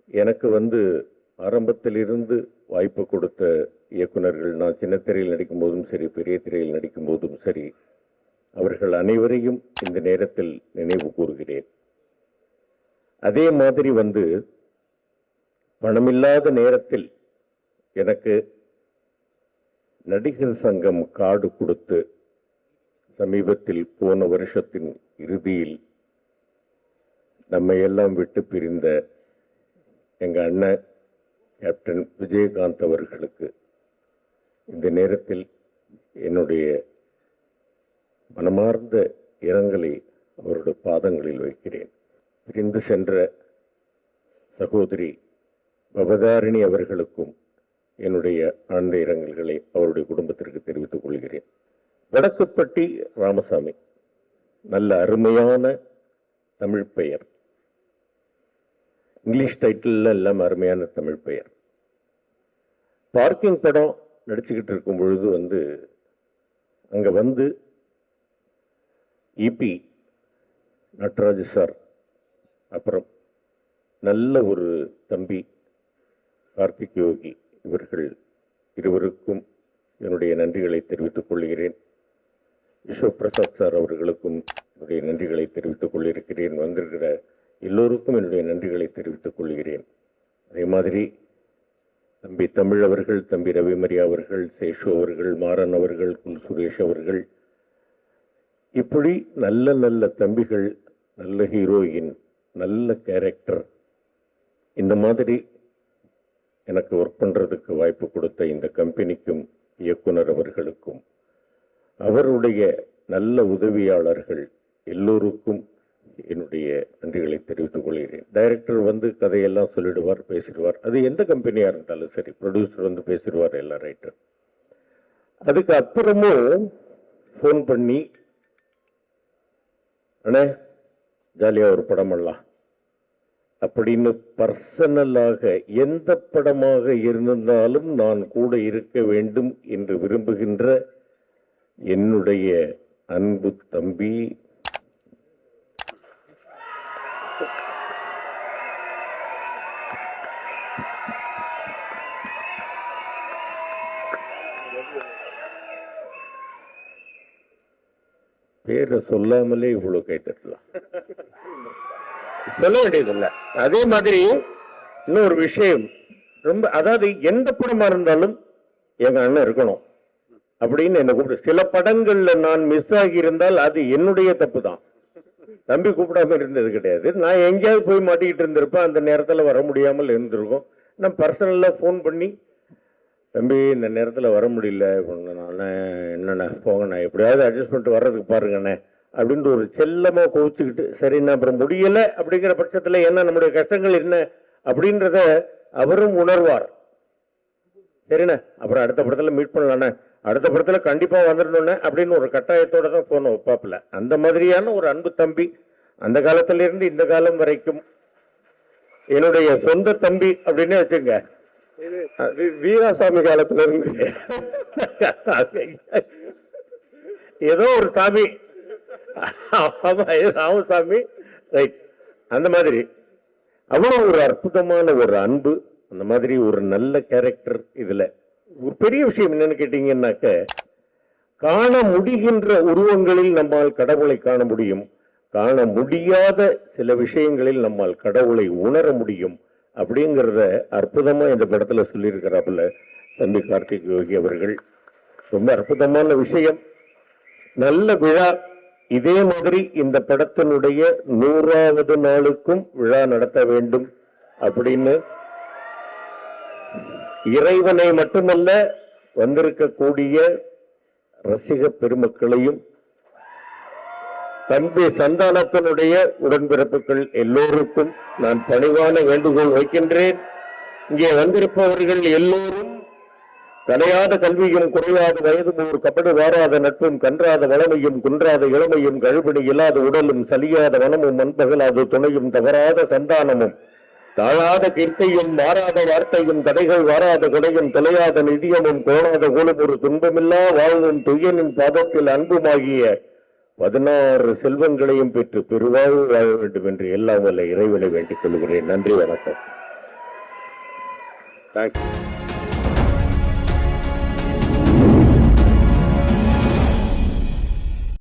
எனக்கு ஆரம்பத்திலிருந்து வாய்ப்பு கொடுத்த இயக்குனர்கள், நான் சின்ன திரையில் நடிக்கும் போதும் சரி, பெரிய திரையில் நடிக்கும் போதும் சரி, அவர்கள் அனைவரையும் இந்த நேரத்தில் நினைவு கூறுகிறேன். அதே மாதிரி பணமில்லாத நேரத்தில் எனக்கு நடிகர் சங்கம் கார்டு கொடுத்து சமீபத்தில் போன வருஷத்தின் இறுதியில் நம்மை எல்லாம் விட்டு பிரிந்த எங்க அண்ணன் கேப்டன் விஜயகாந்த் அவர்களுக்கு இந்த நேரத்தில் என்னுடைய மனமார்ந்த இரங்கலை அவருடைய பாதங்களில் வைக்கிறேன். பிரிந்து சென்ற சகோதரி பவதாரிணி அவர்களுக்கும் என்னுடைய ஆழ்ந்த இரங்கல்களை அவருடைய குடும்பத்திற்கு தெரிவித்துக் கொள்கிறேன். வடக்குப்பட்டி ராமசாமி, நல்ல அருமையான தமிழ் பெயர், இங்கிலீஷ் டைட்டில் எல்லாம் அருமையான தமிழ் பெயர். பார்க்கிங் படம் நடிச்சுக்கிட்டு இருக்கும் பொழுது அங்க இபி நடராஜ் சார், அப்புறம் நல்ல ஒரு தம்பி கார்த்திக் யோகி, இவர்கள் இருவருக்கும் என்னுடைய நன்றிகளை தெரிவித்துக் கொள்கிறேன். விஸ்வபிரசாத் சார் அவர்களுக்கும் என்னுடைய நன்றிகளை தெரிவித்துக் கொள்ளிருக்கிறேன். வந்திருக்கிற எல்லோருக்கும் என்னுடைய நன்றிகளை தெரிவித்துக் கொள்கிறேன். அதே மாதிரி தம்பி தமிழ் அவர்கள், தம்பி ரவிமரியா அவர்கள், சேஷு அவர்கள், மாறன் அவர்கள், குல் சுரேஷ் அவர்கள், இப்படி நல்ல நல்ல தம்பிகள், நல்ல ஹீரோயின், நல்ல கேரக்டர், இந்த மாதிரி எனக்கு ஒர்க் பண்றதுக்கு வாய்ப்பு கொடுத்த இந்த கம்பெனிக்கும் இயக்குனர் அவர்களுக்கும் அவருடைய நல்ல உதவியாளர்கள் எல்லோருக்கும் என்னுடைய நன்றிகளை தெரிவித்துக் கொள்கிறேன். டைரக்டர் கதையெல்லாம் சொல்லிடுவார், பேசிடுவார். அது எந்த கம்பெனியா இருந்தாலும் சரி, ப்ரொடியூசர் பேசிடுவார், எல்லா ரைட்டர். அதுக்கு அப்புறமும் ஃபோன் பண்ணி, அண்ணே ஜாலியா ஒரு படம் பண்ணலாம் அப்படின்னு பர்சனலாக எந்த படமாக இருந்தாலும் நான் கூட இருக்க வேண்டும் என்று விரும்புகின்ற என்னுடைய அன்பு தம்பி பேரை சொல்லாமலே இவ்வளவு கைத்தட்டலாம், சொல்ல வேண்டியதில்லை. அதே மாதிரி இன்னொரு விஷயம், அதாவது எந்த படமா இருந்தாலும் எங்க அண்ணன் இருக்கணும் அப்படின்னு என்ன கூப்பிட்டு, சில படங்கள்ல நான் மிஸ் ஆகி இருந்தால் அது என்னுடைய தப்பு தான். தம்பி கூப்பிடாம இருந்தது கிடையாது. நான் எங்கேயாவது போய் மாட்டிக்கிட்டு இருந்திருப்பேன், அந்த நேரத்தில் வர முடியாமல் இருந்திருக்கும். நான் பர்சனலா ஃபோன் பண்ணி, தம்பி இந்த நேரத்தில் வர முடியல, என்னண்ணா போங்கண்ணா, எப்படியாவது அட்ஜஸ்ட் பண்ணிட்டு வர்றதுக்கு பாருங்கண்ணே அப்படின்ட்டு ஒரு செல்லமா கோவிச்சுக்கிட்டு, சரிண்ணா அப்புறம் முடியல அப்படிங்கிற பட்சத்தில் என்ன நம்முடைய கஷ்டங்கள் என்ன அப்படின்றத அவரும் உணர்வார். சரிண்ணா அப்புறம் அடுத்த படத்தில் மீட் பண்ணலாண்ணே, அடுத்த படத்தில் கண்டிப்பா வந்துடணும்னு அப்படின்னு ஒரு கட்டாயத்தோட தான் போன வைப்பாப்புல. அந்த மாதிரியான ஒரு அன்பு தம்பி, அந்த காலத்துல இருந்து இந்த காலம் வரைக்கும் என்னுடைய சொந்த தம்பி அப்படின்னு வச்சுங்க. வீராசாமி காலத்துல இருந்து ஏதோ ஒரு சாமி, ராமசாமி, ரைட், அந்த மாதிரி அவ்வளவு ஒரு அற்புதமான ஒரு அன்பு, அந்த மாதிரி ஒரு நல்ல கேரக்டர். இதுல ஒரு பெரிய விஷயம் என்னன்னு கேட்டீங்கன்னாக்க, காண முடிகின்ற உருவங்களில் நம்மால் கடவுளை காண முடியும், காண முடியாத சில விஷயங்களில் நம்மால் கடவுளை உணர முடியும் அப்படிங்கிறத அற்புதமா இந்த படத்துல சொல்லியிருக்கிறாப்புல தம்பி கார்த்திக் யோகி அவர்கள். ரொம்ப அற்புதமான விஷயம், நல்ல விழா. இதே மாதிரி இந்த படத்தினுடைய 100வது நாளுக்கும் விழா நடத்த வேண்டும் அப்படின்னு இறைவனை மட்டுமல்ல, வந்திருக்கக்கூடிய ரசிக பெருமக்களையும் தம்பி சந்தானத்தினுடைய உடன்பிறப்புகள் எல்லோருக்கும் நான் பணிவான வேண்டுகோள் வைக்கின்றேன். இங்கே வந்திருப்பவர்கள் எல்லோரும் கலையாத கல்வியும் குறையாத வயதும் ஒரு கபடு வாராத நட்பும் கன்றாத வளமையும் குன்றாத இளமையும் கழுபடி இல்லாத உடலும் சலியாத வனமும் மண்பகலாத துணையும் தவறாத சந்தானமும் தாழாத கீர்த்தையும் மாறாத வார்த்தையும் தடைகள் வாராத கொடையும் தொலையாத நிதியமும் கோணாத கோலும் ஒரு துன்பமில்லா வாழ்வும் துயனின் பாதத்தில் அன்புமாகிய 16 செல்வங்களையும் பெற்று பெருவாழ்வு வாழ வேண்டும் என்று எல்லாம் வல்ல இறைவனை வேண்டிக் கொள்கிறேன். நன்றி, வணக்கம். தேங்க்ஸ்.